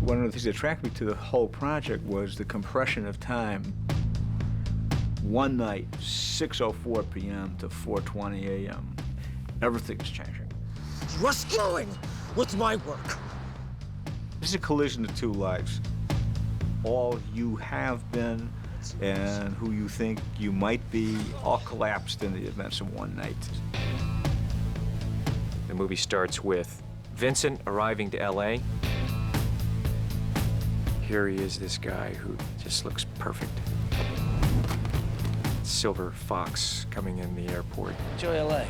One of the things that attracted me to the whole project was the compression of time. One night, 6:04 p.m. to 4:20 a.m., everything's changing. What's going with my work? This is a collision of two lives. All you have been and who you think you might be all collapsed in the events of one night. The movie starts with Vincent arriving to LA. Here he is, this guy who just looks perfect. Silver Foxx coming in the airport. Enjoy LA.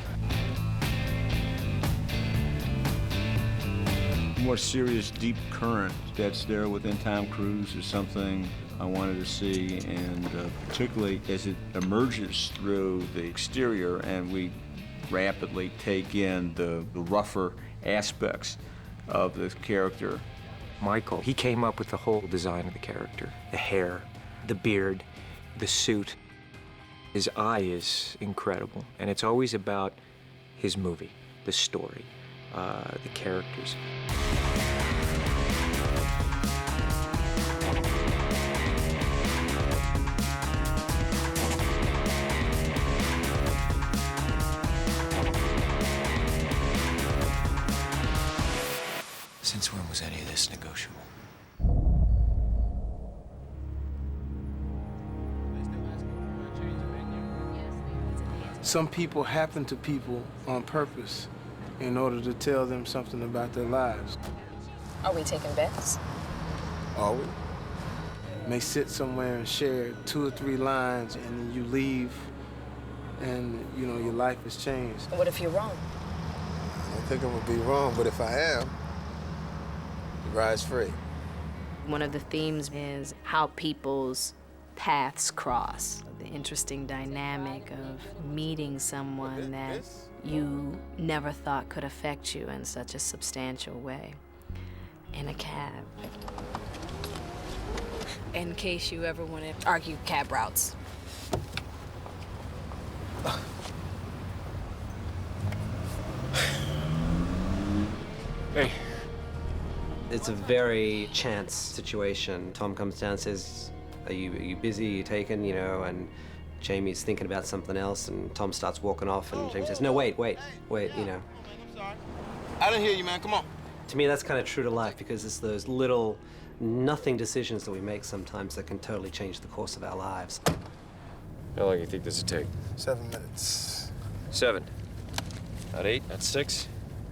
More serious, deep current that's there within Tom Cruise is something I wanted to see, and particularly as it emerges through the exterior and we rapidly take in the rougher aspects of this character. Michael, he came up with the whole design of the character. The hair, the beard, the suit. His eye is incredible, and it's always about his movie, the story, the characters. Since when was any of this negotiable? Some people happen to people on purpose in order to tell them something about their lives. Are we taking bets? Are we? May sit somewhere and share 2 or 3 lines, and then you leave, and you know your life has changed. What if you're wrong? I don't think I'm gonna be wrong, but if I am, the ride's free. One of the themes is how people's paths cross. The interesting dynamic of meeting someone that you never thought could affect you in such a substantial way in a cab. In case you ever want to argue cab routes. Hey. It's a very chance situation. Tom comes down and says, are you busy, are you taken, you know, and Jamie's thinking about something else, and Tom starts walking off, and Jamie says, no, wait, you know. I didn't hear you, man. Come on. To me, that's kind of true to life, because it's those little, nothing decisions that we make sometimes that can totally change the course of our lives. How long do you think this would take? 7 minutes. 7. Not 8, not 6.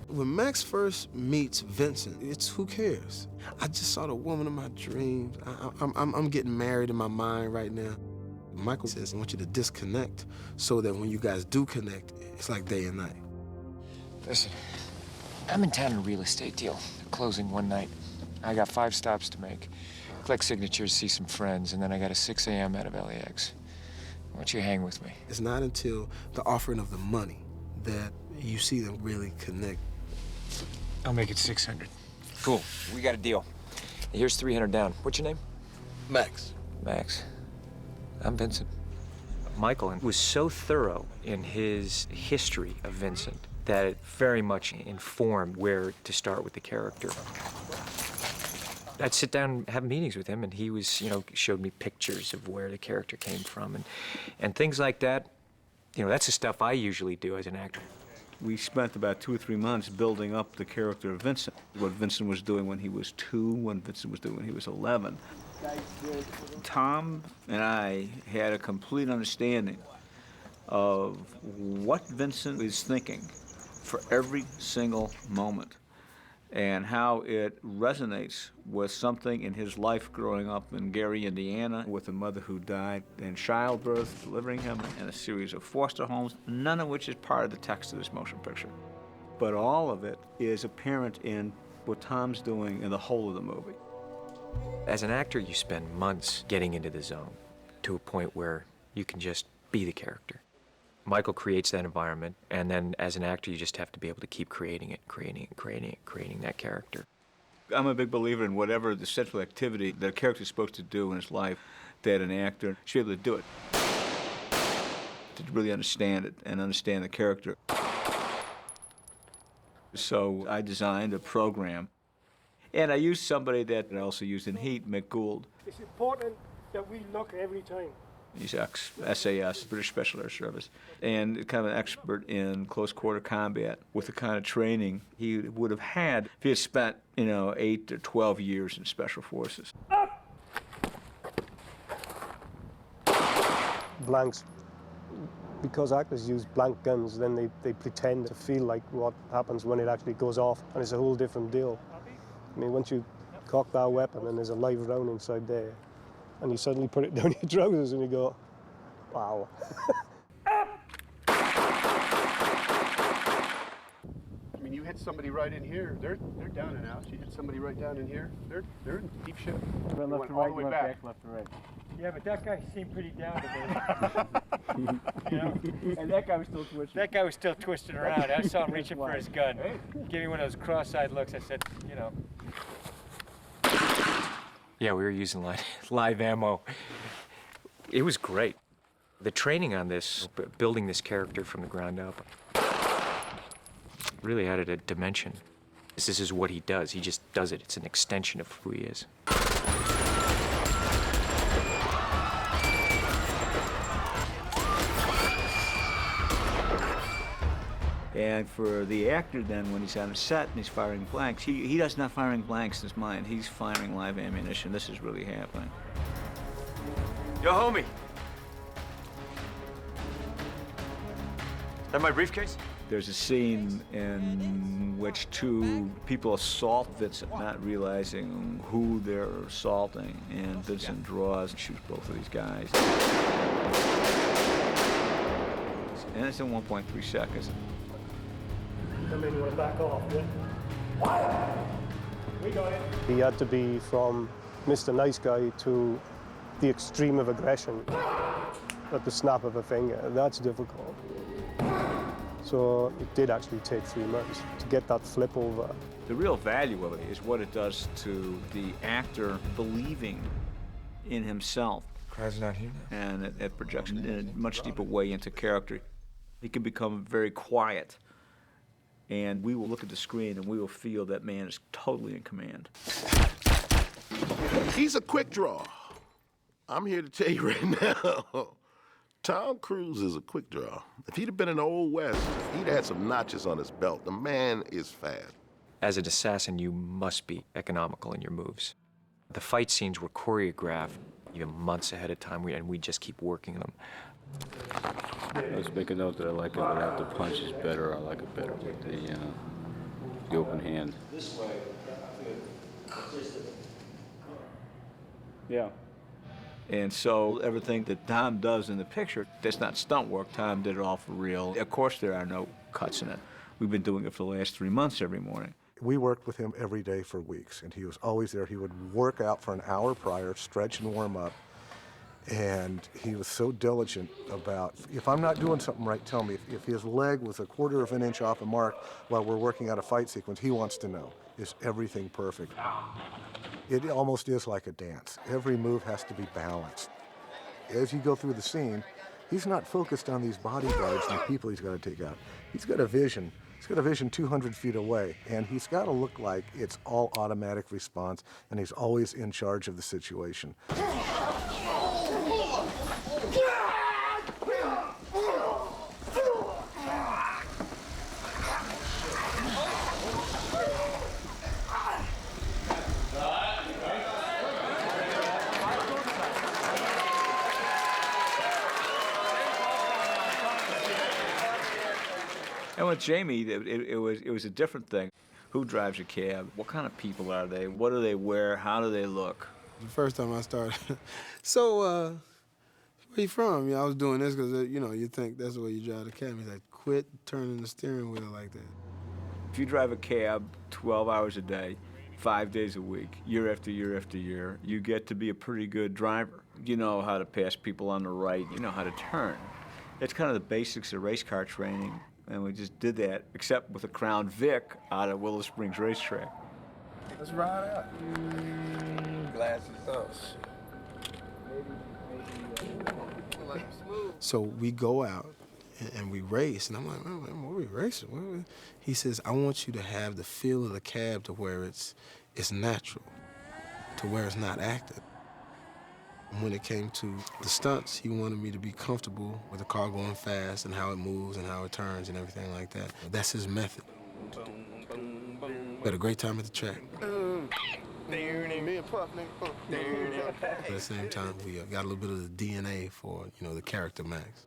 When Max first meets Vincent, it's who cares? I just saw the woman of my dreams. I'm getting married in my mind right now. Michael says, I want you to disconnect so that when you guys do connect, it's like day and night. Listen, I'm in town on a real estate deal. Closing one night. I got 5 stops to make. Collect signatures, see some friends, and then I got a 6 a.m. out of LAX. Why don't you hang with me? It's not until the offering of the money that you see them really connect. I'll make it 600. Cool, we got a deal. Here's 300 down. What's your name? Max. Max. I'm Vincent. Michael was so thorough in his history of Vincent that it very much informed where to start with the character. I'd sit down and have meetings with him, and he was, you know, showed me pictures of where the character came from and things like that. You know, that's the stuff I usually do as an actor. We spent about 2 or 3 months building up the character of Vincent. What Vincent was doing when he was 2, what Vincent was doing when he was 11. Tom and I had a complete understanding of what Vincent is thinking for every single moment and how it resonates with something in his life growing up in Gary, Indiana, with a mother who died in childbirth, delivering him, and a series of foster homes, none of which is part of the text of this motion picture. But all of it is apparent in what Tom's doing in the whole of the movie. As an actor, you spend months getting into the zone to a point where you can just be the character. Michael creates that environment, and then as an actor, you just have to be able to keep creating that character. I'm a big believer in whatever the central activity that a character is supposed to do in his life, that an actor should be able to do it, to really understand it and understand the character. So I designed a program. And I used somebody that I also used in Heat, Mick Gould. It's important that we look every time. He's ex-SAS, British Special Air Service, and kind of an expert in close quarter combat with the kind of training he would have had if he had spent, 8 to 12 years in Special Forces. Blanks. Because actors use blank guns, then they pretend to feel like what happens when it actually goes off, and it's a whole different deal. I mean, once you cock that weapon and there's a live round inside there, and you suddenly put it down your trousers and you go, wow. I mean, you hit somebody right in here, they're down and out. You hit somebody right down in here, they're in deep shit. Went left to right, all the way back, left to right. Yeah, but that guy seemed pretty down today. And that guy was still twitching. That guy was still twisting around. I saw him reaching for his gun. Give me one of those cross-eyed looks. I said, Yeah, we were using live ammo. It was great. The training on this, building this character from the ground up, really added a dimension. This is what he does. He just does it. It's an extension of who he is. And for the actor then, when he's on a set and he's firing blanks, he does not firing blanks in his mind. He's firing live ammunition. This is really happening. Yo, homie. That my briefcase? There's a scene in which two people assault Vincent, not realizing who they're assaulting, and Vincent draws and shoots both of these guys. And it's in 1.3 seconds. I mean, you want to back off, yeah? We got it. He had to be from Mr. Nice Guy to the extreme of aggression at the snap of a finger. That's difficult. So it did actually take 3 months to get that flip over. The real value of it is what it does to the actor believing in himself. Crowd's not here now. And it projects in a much deeper way into character. He can become very quiet. And we will look at the screen and we will feel that man is totally in command. He's a quick draw. I'm here to tell you right now, Tom Cruise is a quick draw. If he'd have been in the Old West, he'd had some notches on his belt. The man is fast. As an assassin, you must be economical in your moves. The fight scenes were choreographed even months ahead of time, and we just keep working them. Let's make a note that I like it without the punches better. I like it better with the open hand. This way. Yeah. And so everything that Tom does in the picture, that's not stunt work. Tom did it all for real. Of course, there are no cuts in it. We've been doing it for the last 3 months every morning. We worked with him every day for weeks, and he was always there. He would work out for an hour prior, stretch and warm up. And he was so diligent about, if I'm not doing something right, tell me. If his leg was 1/4 of an inch off a mark while we're working out a fight sequence, he wants to know, is everything perfect? It almost is like a dance. Every move has to be balanced. As you go through the scene, he's not focused on these bodyguards and the people he's got to take out. He's got a vision. He's got a vision 200 feet away, and he's got to look like it's all automatic response, and he's always in charge of the situation. And with Jamie, it was a different thing. Who drives a cab? What kind of people are they? What do they wear? How do they look? The first time I started, so where you from? I was doing this because, you think that's the way you drive the cab. He's like, quit turning the steering wheel like that. If you drive a cab 12 hours a day, 5 days a week, year after year after year, you get to be a pretty good driver. You know how to pass people on the right. You know how to turn. It's kind of the basics of race car training. And we just did that, except with a Crown Vic out of Willow Springs Racetrack. Let's ride out. Glasses up. So we go out and we race, and I'm like, man, what are we racing? He says, I want you to have the feel of the cab to where it's it's natural to where it's not acted. When it came to the stunts, he wanted me to be comfortable with the car going fast and how it moves and how it turns and everything like that. That's his method. We had a great time at the track. At the same time, we got a little bit of the DNA for, the character Max.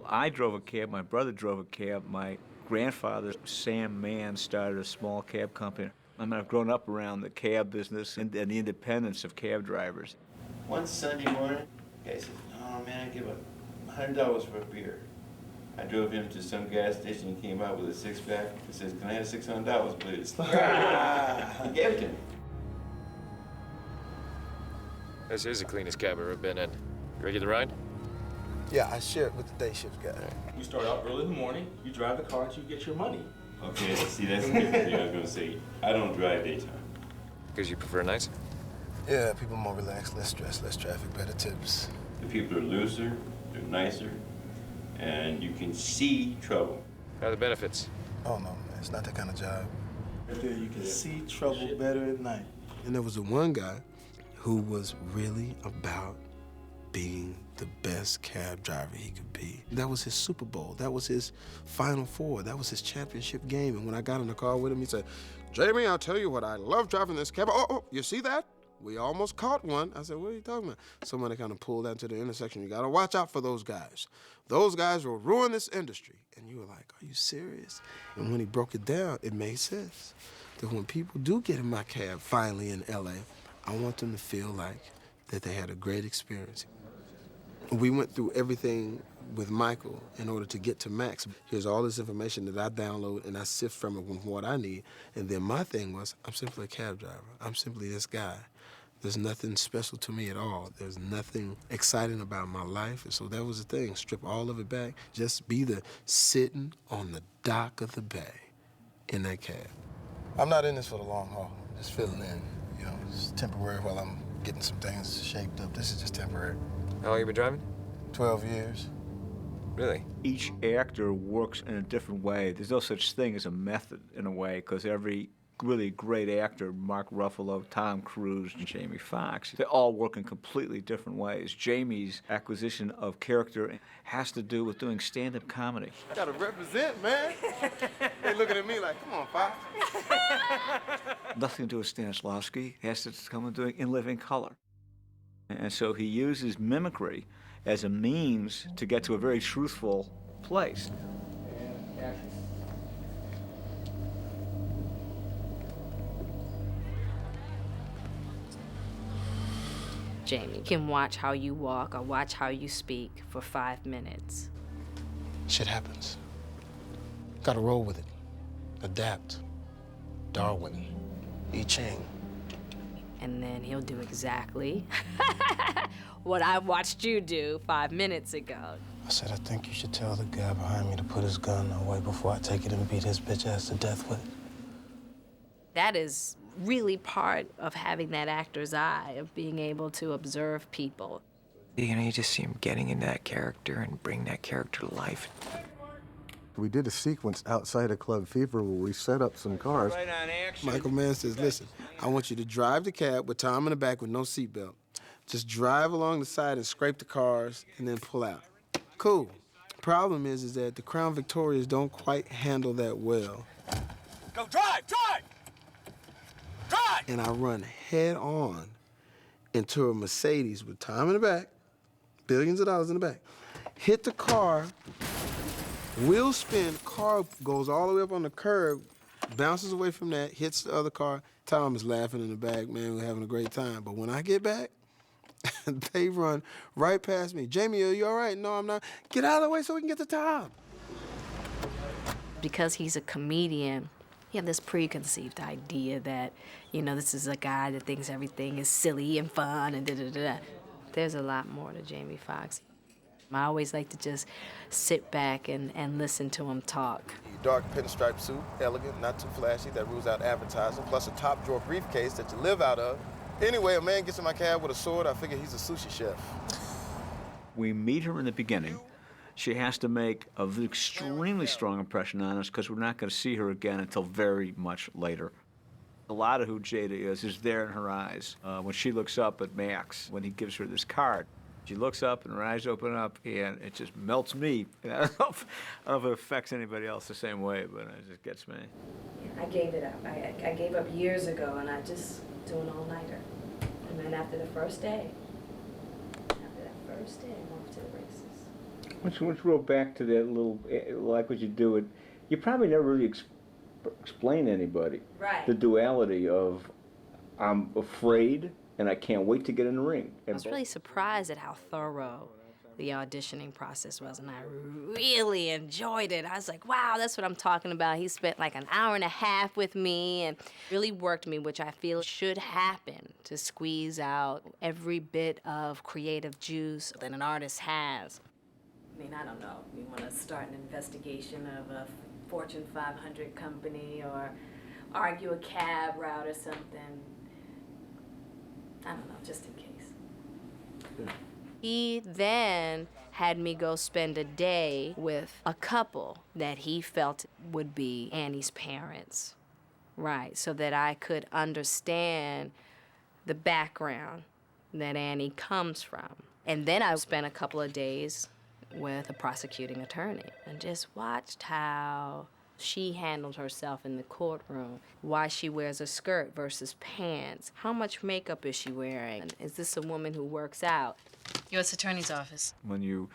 I drove a cab, my brother drove a cab, my grandfather, Sam Mann, started a small cab company. I mean, I've grown up around the cab business and the independence of cab drivers. One Sunday morning, the guy said, "Oh man, I give $100 for a beer." I drove him to some gas station and came out with a six-pack. He says, "Can I have $600, please?" He gave it to me. This is the cleanest cab I've ever been in. You ready to ride? Yeah, I share it with the day shift guy. You start out early in the morning, you drive the car until you get your money. Okay, see, that's the different thing I was gonna say. I don't drive daytime. Because you prefer nights? Yeah, people more relaxed, less stress, less traffic, better tips. The people are looser, they're nicer, and you can see trouble. How are the benefits? Oh, no, man, it's not that kind of job. Right there, you can see trouble better at night. And there was the one guy who was really about being the best cab driver he could be. That was his Super Bowl. That was his Final Four. That was his championship game. And when I got in the car with him, he said, "Jamie, I'll tell you what, I love driving this cab. Oh, you see that? We almost caught one." I said, "What are you talking about?" Somebody kind of pulled out to the intersection. You got to watch out for those guys. Those guys will ruin this industry. And you were like, "Are you serious?" And when he broke it down, it made sense. That when people do get in my cab finally in LA, I want them to feel like that they had a great experience. We went through everything with Michael in order to get to Max. Here's all this information that I download and I sift from it with what I need. And then my thing was, I'm simply a cab driver. I'm simply this guy. There's nothing special to me at all. There's nothing exciting about my life. And so that was the thing. Strip all of it back. Just be the sitting on the dock of the bay in that cab. I'm not in this for the long haul. Just filling in. It's temporary while I'm getting some things shaped up. This is just temporary. How long you been driving? 12 years. Really? Each actor works in a different way. There's no such thing as a method in a way, because every really great actor, Mark Ruffalo, Tom Cruise, and Jamie Foxx, they all work in completely different ways. Jamie's acquisition of character has to do with doing stand-up comedy. Gotta represent, man. They looking at me like, "Come on, Fox." Nothing to do with Stanislavski. He has to come and doing In Living Color. And so he uses mimicry as a means to get to a very truthful place. Jamie can watch how you walk or watch how you speak for 5 minutes. Shit happens. Gotta roll with it. Adapt. Darwin. I Ching. And then he'll do exactly what I watched you do 5 minutes ago. I said, "I think you should tell the guy behind me to put his gun away before I take it and beat his bitch ass to death with it." That is really part of having that actor's eye, of being able to observe people. You just see him getting in that character and bring that character to life. We did a sequence outside of Club Fever where we set up some cars. Right on action. Michael Mann says, "Listen, I want you to drive the cab with Tom in the back with no seatbelt. Just drive along the side and scrape the cars and then pull out." Cool. Problem is that the Crown Victorias don't quite handle that well. Go drive! Drive! Drive! And I run head on into a Mercedes with Tom in the back, billions of dollars in the back. Hit the car, wheel spin, car goes all the way up on the curb, bounces away from that, hits the other car. Tom is laughing in the back, man, we're having a great time. But when I get back, they run right past me. "Jamie, are you all right?" "No, I'm not." "Get out of the way so we can get to Tom." Because he's a comedian, you have this preconceived idea that, this is a guy that thinks everything is silly and fun and da-da-da. There's a lot more to Jamie Foxx. I always like to just sit back and listen to him talk. Dark pinstripe suit, elegant, not too flashy, that rules out advertising, plus a top drawer briefcase that you live out of. Anyway, a man gets in my cab with a sword, I figure he's a sushi chef. We meet her in the beginning. She has to make an extremely strong impression on us because we're not going to see her again until very much later. A lot of who Jada is there in her eyes. When she looks up at Max, when he gives her this card, she looks up and her eyes open up, and it just melts me. And I don't know if it affects anybody else the same way, but it just gets me. I gave it up. I gave up years ago, and I just do an all-nighter. And then after the first day, I'm off to the races. Once you roll back to that little, like what you do, you probably never really explain to anybody the duality of I'm afraid and I can't wait to get in the ring. I was really surprised at how thorough the auditioning process was, and I really enjoyed it. I was like, wow, that's what I'm talking about. He spent like an hour and a half with me and really worked me, which I feel should happen, to squeeze out every bit of creative juice that an artist has. I mean, I don't know. We want to start an investigation of a Fortune 500 company or argue a cab route or something. I don't know, just in case. He then had me go spend a day with a couple that he felt would be Annie's parents, right, so that I could understand the background that Annie comes from. And then I spent a couple of days with a prosecuting attorney and just watched how she handled herself in the courtroom, why she wears a skirt versus pants, how much makeup is she wearing, is this a woman who works out? U.S. Attorney's Office. When you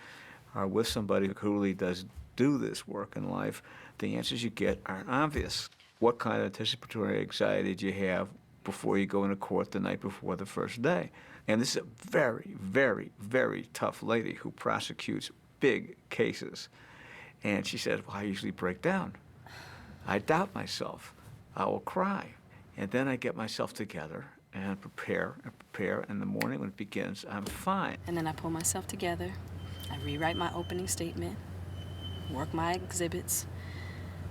are with somebody who really does do this work in life, the answers you get aren't obvious. What kind of anticipatory anxiety did you have before you go into court the night before the first day? And this is a very, very, very tough lady who prosecutes big cases. And she says, well, I usually break down. I doubt myself. I will cry. And then I get myself together and prepare. In the morning when it begins, I'm fine. And then I pull myself together. I rewrite my opening statement, work my exhibits,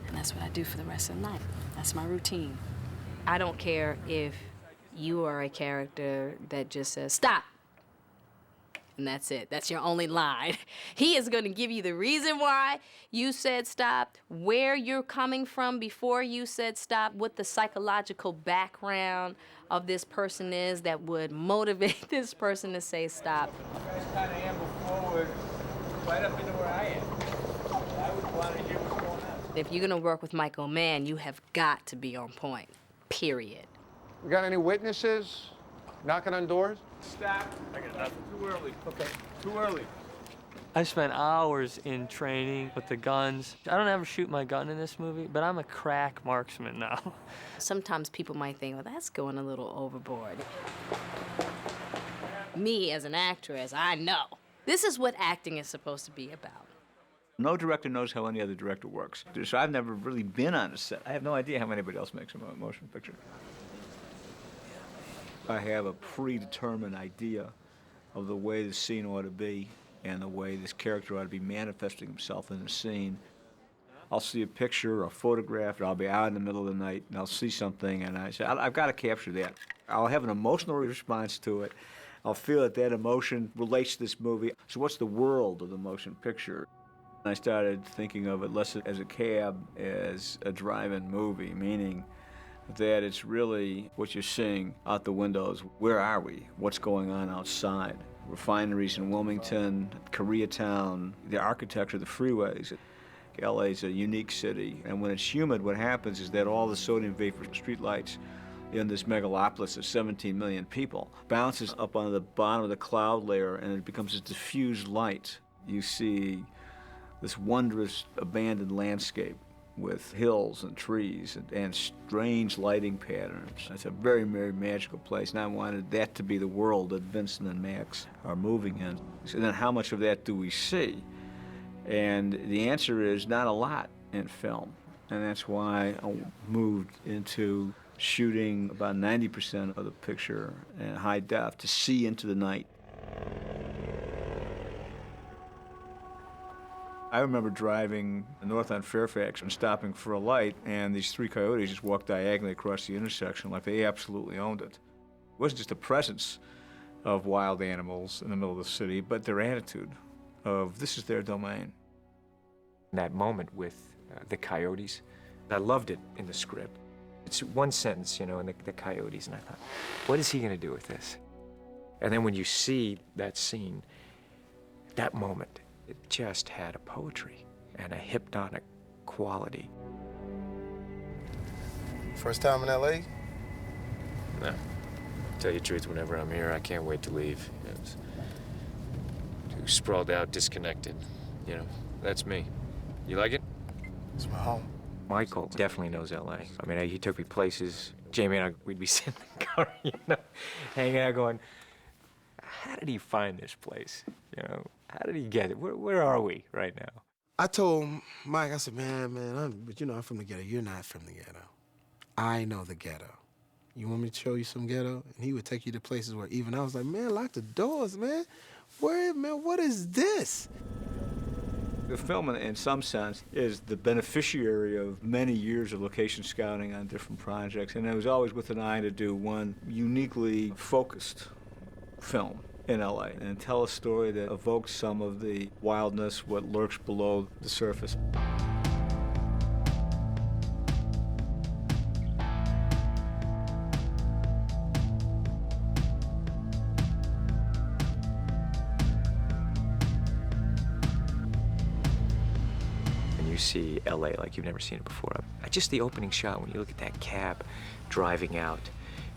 and that's what I do for the rest of the night. That's my routine. I don't care if you are a character that just says, stop. And that's it. That's your only line. He is going to give you the reason why you said stop, where you're coming from before you said stop, what the psychological background of this person is that would motivate this person to say stop. You guys kind of amble forward right up into where I am. I would want to hear what's going on. If you're going to work with Michael Mann, you have got to be on point, period. We got any witnesses knocking on doors? Stop. I got nothing. Too early. Okay. Too early. I spent hours in training with the guns. I don't ever shoot my gun in this movie, but I'm a crack marksman now. Sometimes people might think, well, that's going a little overboard. Me, as an actress, I know. This is what acting is supposed to be about. No director knows how any other director works. So I've never really been on a set. I have no idea how anybody else makes a motion picture. I have a predetermined idea of the way the scene ought to be and the way this character ought to be manifesting himself in the scene. I'll see a picture or a photograph, and I'll be out in the middle of the night, and I'll see something, and I say, I've got to capture that. I'll have an emotional response to it. I'll feel that that emotion relates to this movie. So what's the world of the motion picture? I started thinking of it less as a cab as a drive-in movie, meaning that it's really what you're seeing out the windows. Where are we? What's going on outside? Refineries in Wilmington, Koreatown, the architecture, the freeways. LA's a unique city, and when it's humid, what happens is that all the sodium vapor streetlights in this megalopolis of 17 million people bounces up onto the bottom of the cloud layer, and it becomes a diffused light. You see this wondrous abandoned landscape with hills and trees and strange lighting patterns. It's a very, very magical place, and I wanted that to be the world that Vincent and Max are moving in. So then how much of that do we see? And the answer is not a lot in film, and that's why I moved into shooting about 90% of the picture in high def to see into the night. I remember driving north on Fairfax and stopping for a light, and these three coyotes just walked diagonally across the intersection like they absolutely owned it. It wasn't just the presence of wild animals in the middle of the city, but their attitude of this is their domain. That moment with the coyotes, I loved it in the script. It's one sentence, you know, in the Coyotes, and I thought, what is he gonna do with this? And then when you see that scene, that moment, it just had a poetry and a hypnotic quality. First time in L.A.? No. Tell you the truth, whenever I'm here, I can't wait to leave. You know, it's too sprawled out, disconnected. You know, that's me. You like it? It's my home. Michael definitely knows L.A. I mean, he took me places. Jamie and I, we'd be sitting in the car, you know, hanging out going, how did he find this place? You know, how did he get it? Where are we right now? I told Mike, I said, man, but you know, I'm from the ghetto. You're not from the ghetto. I know the ghetto. You want me to show you some ghetto? And he would take you to places where even I was like, man, lock the doors, man. Man, what is this? The film, in some sense, is the beneficiary of many years of location scouting on different projects, and it was always with an eye to do one uniquely focused film in LA and tell a story that evokes some of the wildness, what lurks below the surface. You see LA like you've never seen it before. Just the opening shot, when you look at that cab driving out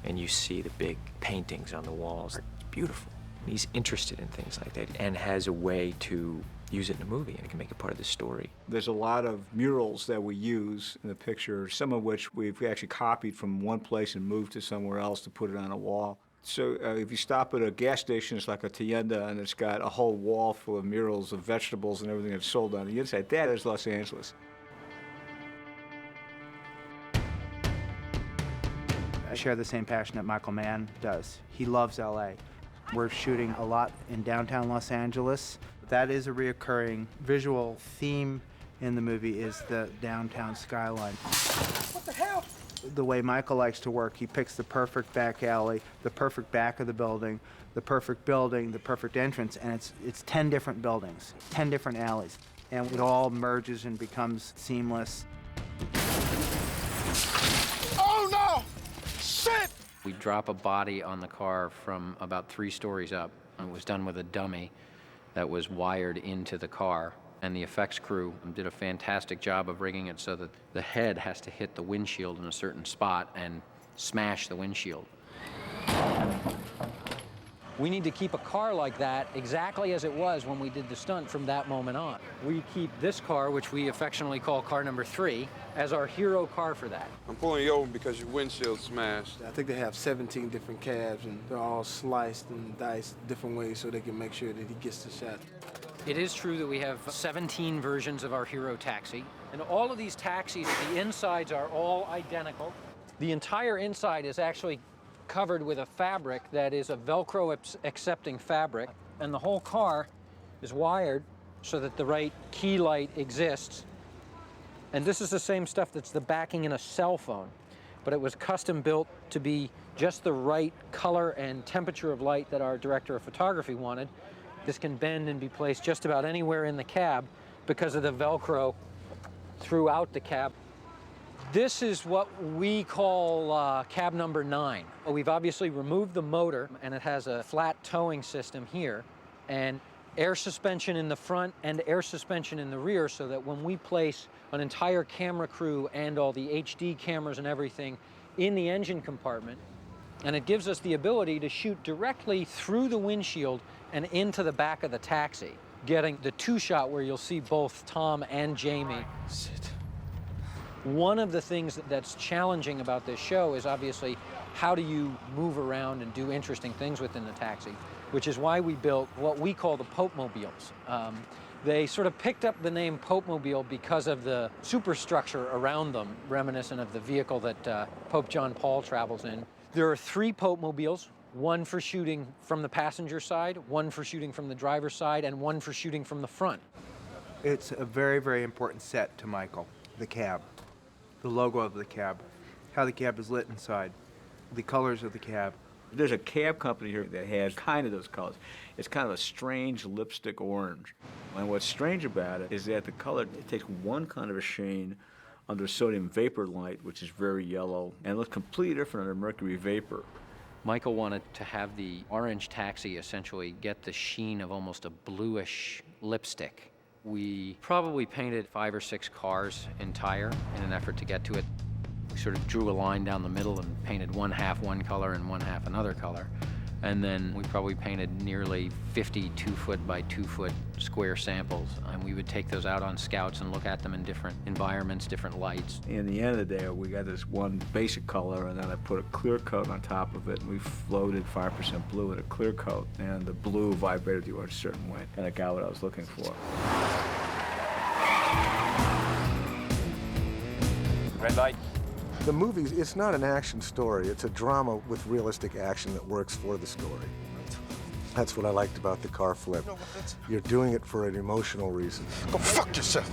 and you see the big paintings on the walls, it's beautiful. He's interested in things like that and has a way to use it in a movie, and it can make it part of the story. There's a lot of murals that we use in the picture, some of which we've actually copied from one place and moved to somewhere else to put it on a wall. So if you stop at a gas station, it's like a tienda, and it's got a whole wall full of murals of vegetables and everything that's sold on the inside. That is Los Angeles. I share the same passion that Michael Mann does. He loves LA. We're shooting a lot in downtown Los Angeles. That is a reoccurring visual theme in the movie, is the downtown skyline. What the hell? The way Michael likes to work, he picks the perfect back alley, the perfect back of the building, the perfect entrance, and it's 10 different buildings, 10 different alleys, and it all merges and becomes seamless. Oh no! Shit! We drop a body on the car from about 3 stories up. It was done with a dummy that was wired into the car. And the effects crew did a fantastic job of rigging it so that the head has to hit the windshield in a certain spot and smash the windshield. We need to keep a car like that exactly as it was when we did the stunt from that moment on. We keep this car, which we affectionately call car number 3, as our hero car for that. I'm pulling you over because your windshield's smashed. I think they have 17 different cabs, and they're all sliced and diced different ways so they can make sure that he gets the shot. It is true that we have 17 versions of our hero taxi, and all of these taxis, the insides are all identical. The entire inside is actually covered with a fabric that is a Velcro accepting fabric, and the whole car is wired so that the right key light exists. And this is the same stuff that's the backing in a cell phone, but it was custom built to be just the right color and temperature of light that our director of photography wanted. This can bend and be placed just about anywhere in the cab because of the Velcro throughout the cab. This is what we call cab number 9. We've obviously removed the motor, and it has a flat towing system here, and air suspension in the front and air suspension in the rear, so that when we place an entire camera crew and all the HD cameras and everything in the engine compartment, and it gives us the ability to shoot directly through the windshield and into the back of the taxi, getting the 2-shot where you'll see both Tom and Jamie. One of the things that's challenging about this show is obviously how do you move around and do interesting things within the taxi, which is why we built what we call the Pope Mobiles. They sort of picked up the name Pope Mobile because of the superstructure around them, reminiscent of the vehicle that Pope John Paul travels in. There are 3 Pope Mobiles, one for shooting from the passenger side, one for shooting from the driver's side, and one for shooting from the front. It's a very, very important set to Michael, the cab, the logo of the cab, how the cab is lit inside, the colors of the cab. There's a cab company here that has kind of those colors. It's kind of a strange lipstick orange. And what's strange about it is that the color, it takes one kind of a sheen under sodium vapor light, which is very yellow, and looks completely different under mercury vapor. Michael wanted to have the orange taxi essentially get the sheen of almost a bluish lipstick. We probably painted 5 or 6 cars entire in an effort to get to it. We sort of drew a line down the middle and painted one half one color and one half another color. And then we probably painted nearly 50 2-foot by 2-foot square samples. And we would take those out on scouts and look at them in different environments, different lights. In the end of the day, we got this one basic color, and then I put a clear coat on top of it, and we floated 5% blue in a clear coat, and the blue vibrated the orange a certain way, and I got what I was looking for. Red light. The movie, it's not an action story. It's a drama with realistic action that works for the story. That's what I liked about the car flip. You're doing it for an emotional reason. Go fuck yourself.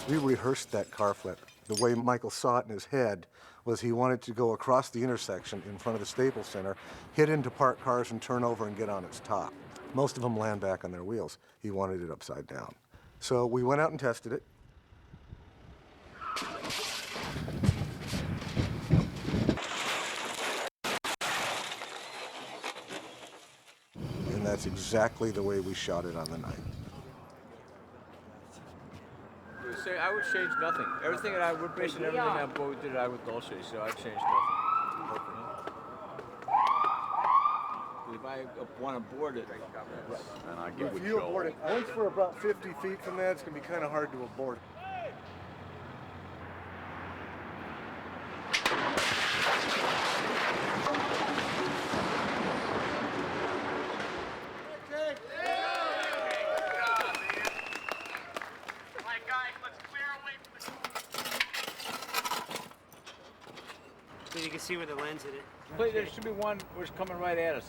We rehearsed that car flip. The way Michael saw it in his head was he wanted to go across the intersection in front of the Staples Center, hit into parked cars and turn over and get on its top. Most of them land back on their wheels. He wanted it upside down. So we went out and tested it. And that's exactly the way we shot it on the night. I would change nothing. Everything that I would basically everything on what we did I would also, so I'd change nothing. If I want to board it, and I get if you abort it, once we're about 50 feet from that, it's going to be kind of hard to abort. So you can see where the lens hit it. Wait, there should be one was coming right at us.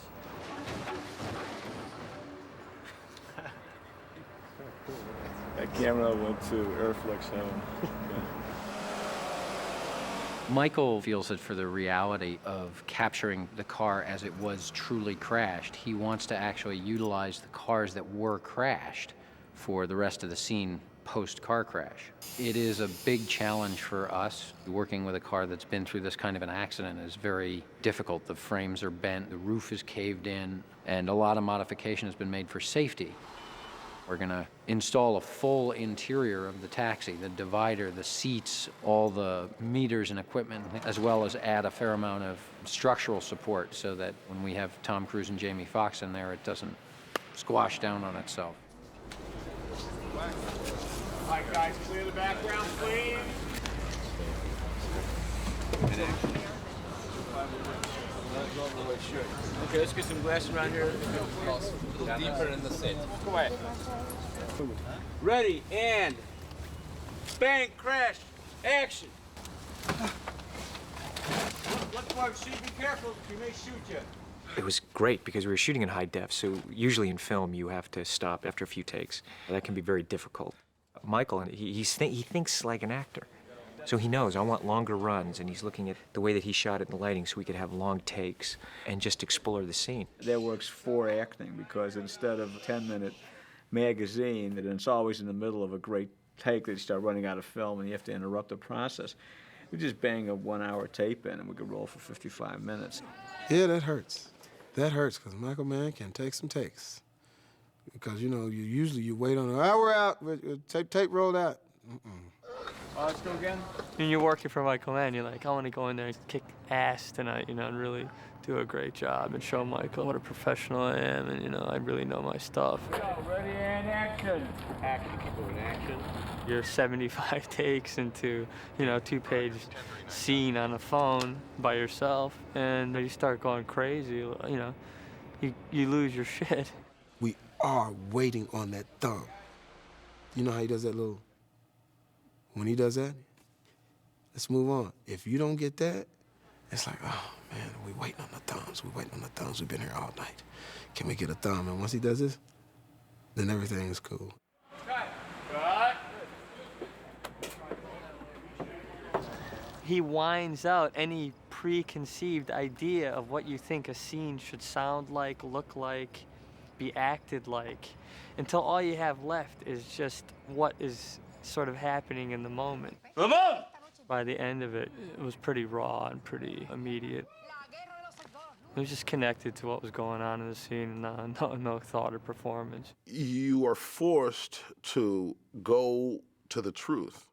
That camera went to Airflex 7. Michael feels that for the reality of capturing the car as it was truly crashed, he wants to actually utilize the cars that were crashed for the rest of the scene post-car crash. It is a big challenge for us. Working with a car that's been through this kind of an accident is very difficult. The frames are bent, the roof is caved in, and a lot of modification has been made for safety. We're going to install a full interior of the taxi, the divider, the seats, all the meters and equipment, as well as add a fair amount of structural support so that when we have Tom Cruise and Jamie Foxx in there, it doesn't squash down on itself. All right, guys, clear the background, please. Okay, let's get some glass around here. A little deeper in the set. Go ahead. Ready, and bang, crash, action. Look for him, see, be careful, he may shoot you. It was great because we were shooting in high def, so usually in film you have to stop after a few takes. That can be very difficult. Michael, he thinks like an actor. So he knows I want longer runs, and he's looking at the way that he shot it in the lighting so we could have long takes and just explore the scene. That works for acting because instead of a 10-minute magazine, and it's always in the middle of a great take that you start running out of film and you have to interrupt the process, we just bang a 1-hour tape in and we could roll for 55 minutes. Yeah, that hurts. That hurts because Michael Mann can take some takes. Because, you know, you wait on, we're out, tape rolled out. Let's go again. When you're working for Michael Mann, you're like, I want to go in there and kick ass tonight, you know, and really do a great job and show Michael what a professional I am, and, you know, I really know my stuff. Ready and action. Action, people in action. You're 75 takes into, you know, 2-page scene on a phone by yourself, and you start going crazy, you know, you lose your shit. We are waiting on that thumb. You know how he does that little... When he does that, let's move on. If you don't get that, it's like, oh, man, we waiting on the thumbs. We waiting on the thumbs. We've been here all night. Can we get a thumb? And once he does this, then everything is cool. He winds out any preconceived idea of what you think a scene should sound like, look like, be acted like, until all you have left is just what is sort of happening in the moment. By the end of it, it was pretty raw and pretty immediate. It was just connected to what was going on in the scene, and no thought or performance. You are forced to go to the truth.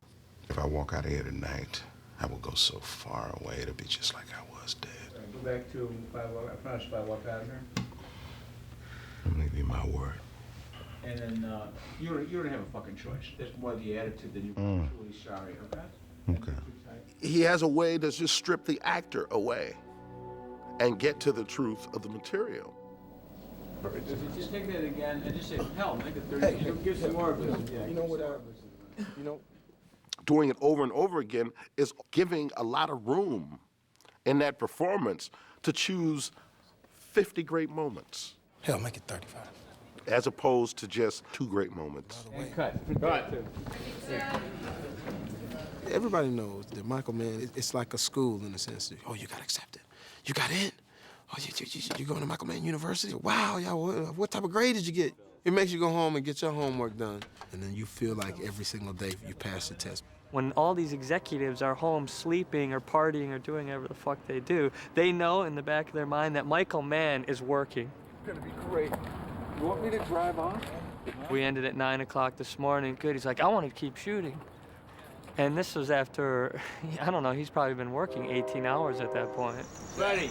If I walk out of here tonight, I will go so far away, it'll be just like I was dead. Go back to if I walk out of here. I'm gonna give you my word. And then you don't have a fucking choice. There's more the attitude than you're truly sorry, okay? Okay. He has a way to just strip the actor away and get to the truth of the material. Just take that again and just say, hell, make it 30. Give some more of this. Yeah, You know what? Doing it over and over again is giving a lot of room in that performance to choose 50 great moments. Hell, make it 35. As opposed to just 2 great moments. And cut. Cut. Everybody knows that Michael Mann, it's like a school in a sense. Oh, you got accepted. You got in. Oh, you going to Michael Mann University? Wow, yeah, what type of grade did you get? It makes you go home and get your homework done. And then you feel like every single day you pass the test. When all these executives are home sleeping or partying or doing whatever the fuck they do, they know in the back of their mind that Michael Mann is working. It's gonna be great. You want me to drive off? We ended at 9 o'clock this morning. Good, he's like, I want to keep shooting. And this was after, I don't know, he's probably been working 18 hours at that point. Ready,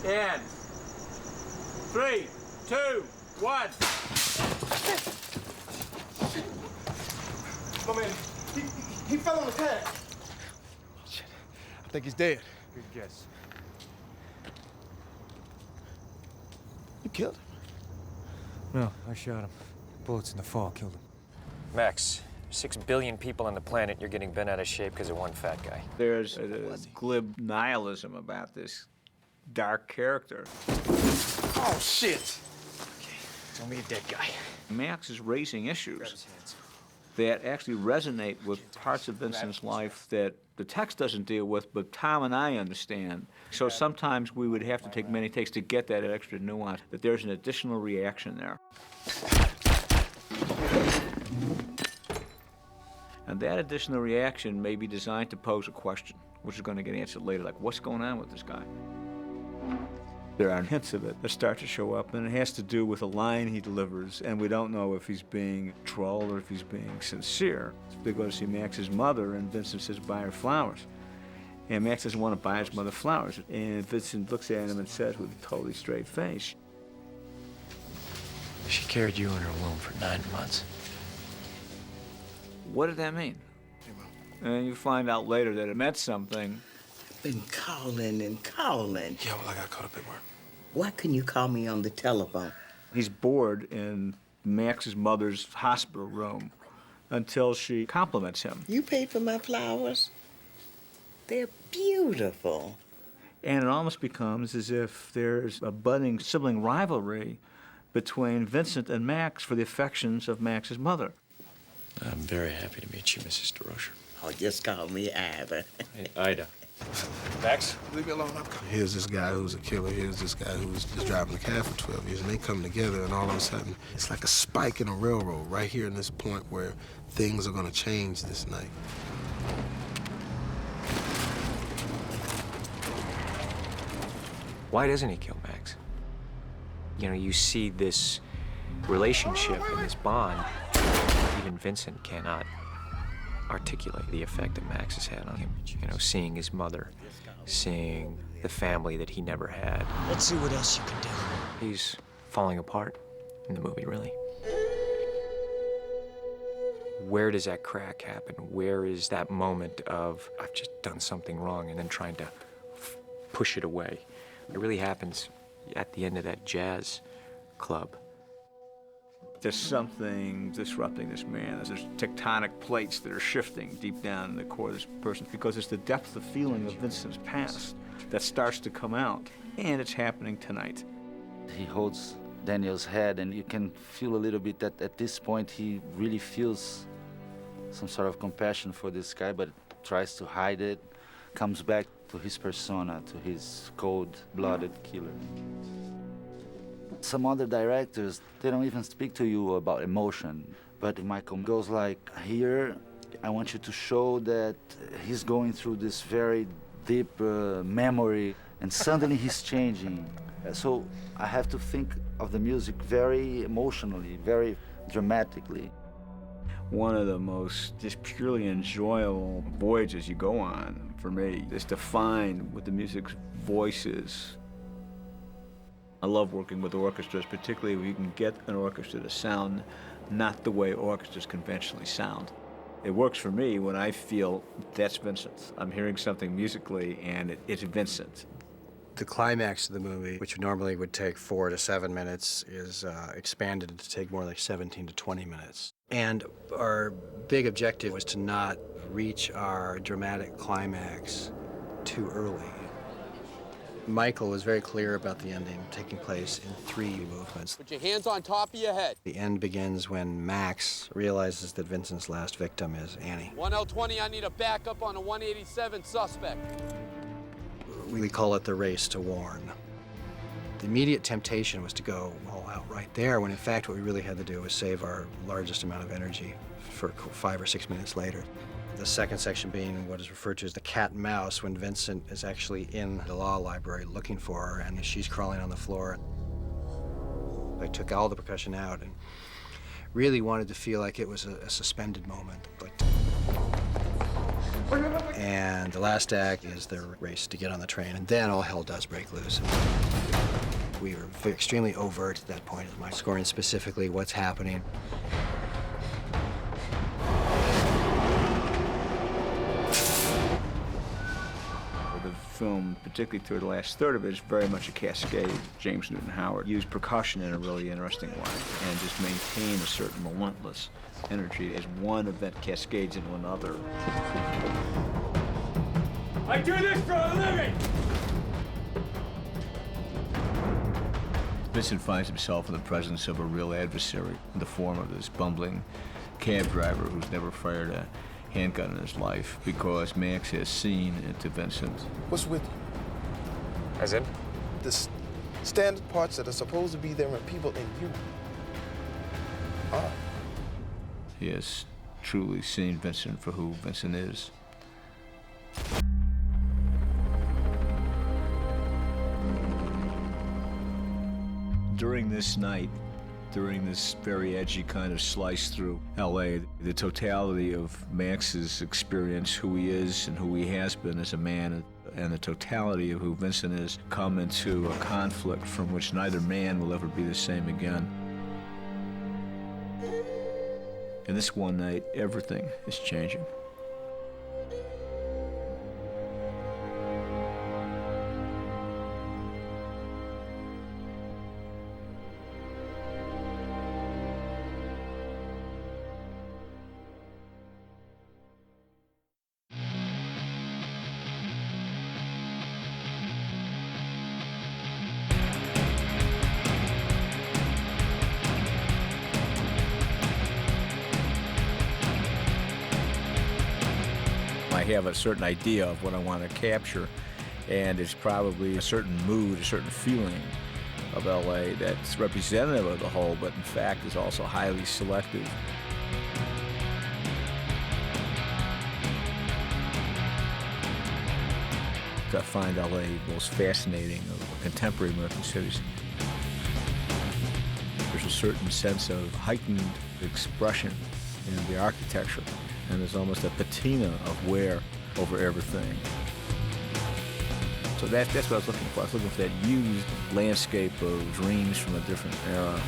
and 3, 2, 1. Oh, man, he fell on the tag. Shit, I think he's dead. Good guess. You killed him? No, I shot him. Bullets in the fall killed him. Max, 6 billion people on the planet, you're getting bent out of shape because of one fat guy. There's a glib nihilism about this dark character. Oh, shit. It's only a dead guy. Max is raising issues that actually resonate with parts of Vincent's life that the text doesn't deal with, but Tom and I understand. So sometimes we would have to take many takes to get that extra nuance, that there's an additional reaction there. And that additional reaction may be designed to pose a question, which is going to get answered later, like, what's going on with this guy? There are hints of it that start to show up, and it has to do with a line he delivers, and we don't know if he's being troll or if he's being sincere. They go to see Max's mother, and Vincent says, buy her flowers. And Max doesn't want to buy his mother flowers. And Vincent looks at him and says with a totally straight face, She carried you in her womb for 9 months. what did that mean? And you find out later that it meant something. Been calling and calling. Yeah, well, I got caught up at work. Why couldn't you call me on the telephone? He's bored in Max's mother's hospital room until she compliments him. You paid for my flowers? They're beautiful. And it almost becomes as if there's a budding sibling rivalry between Vincent and Max for the affections of Max's mother. I'm very happy to meet you, Mrs. DeRocher. Oh, just call me Ida. Hey, Ida. Max? Leave me alone. Here's this guy who's a killer. Here's this guy who's just driving a cab for 12 years. And they come together, and all of a sudden, it's like a spike in a railroad right here in this point where things are going to change this night. Why doesn't he kill Max? You know, you see this relationship and this bond. Even Vincent cannot articulate the effect that Max has had on him. You know, seeing his mother, seeing the family that he never had. Let's see what else you can do. He's falling apart in the movie, really. Where does that crack happen? Where is that moment of, I've just done something wrong, and then trying to push it away? It really happens at the end of that jazz club. There's something disrupting this man. There's tectonic plates that are shifting deep down in the core of this person because it's the depth of feeling of Vincent's past that starts to come out, and it's happening tonight. He holds Daniel's head, and you can feel a little bit that at this point he really feels some sort of compassion for this guy, but tries to hide it, comes back to his persona, to his cold-blooded killer. Some other directors, they don't even speak to you about emotion, but Michael goes like, here, I want you to show that he's going through this very deep memory, and suddenly he's changing. So I have to think of the music very emotionally, very dramatically. One of the most just purely enjoyable voyages you go on, for me, is to find what the music's voice is. I love working with orchestras, particularly if you can get an orchestra to sound not the way orchestras conventionally sound. It works for me when I feel that's Vincent. I'm hearing something musically and it's Vincent. The climax of the movie, which normally would take 4 to 7 minutes, is expanded to take more like 17 to 20 minutes. And our big objective was to not reach our dramatic climax too early. Michael was very clear about the ending taking place in 3 movements. Put your hands on top of your head. The end begins when Max realizes that Vincent's last victim is Annie. 1L20, I need a backup on a 187 suspect. We call it the race to Warren. The immediate temptation was to go all out right there, when in fact what we really had to do was save our largest amount of energy for 5 or 6 minutes later. The second section being what is referred to as the cat and mouse, when Vincent is actually in the law library looking for her and she's crawling on the floor. I took all the percussion out and really wanted to feel like it was a suspended moment. And the last act is the race to get on the train, and then all hell does break loose. We were extremely overt at that point, as my scoring specifically what's happening. The film, particularly through the last third of it, is very much a cascade. James Newton Howard used percussion in a really interesting way and just maintained a certain relentless energy as one event cascades into another. I do this for a living! Vincent finds himself in the presence of a real adversary in the form of this bumbling cab driver who's never fired a handgun in his life because Max has seen into Vincent. What's with you? As in? The standard parts that are supposed to be there when people in you are. He has truly seen Vincent for who Vincent is. During this night, during this very edgy kind of slice through LA, the totality of Max's experience, who he is and who he has been as a man, and the totality of who Vincent is, come into a conflict from which neither man will ever be the same again. And this one night, everything is changing. I have a certain idea of what I want to capture, and it's probably a certain mood, a certain feeling of LA that's representative of the whole, but in fact is also highly selective. I find LA the most fascinating of contemporary American cities. There's a certain sense of heightened expression in the architecture, and there's almost a patina of wear over everything. So that's what I was looking for. I was looking for that used landscape of dreams from a different era.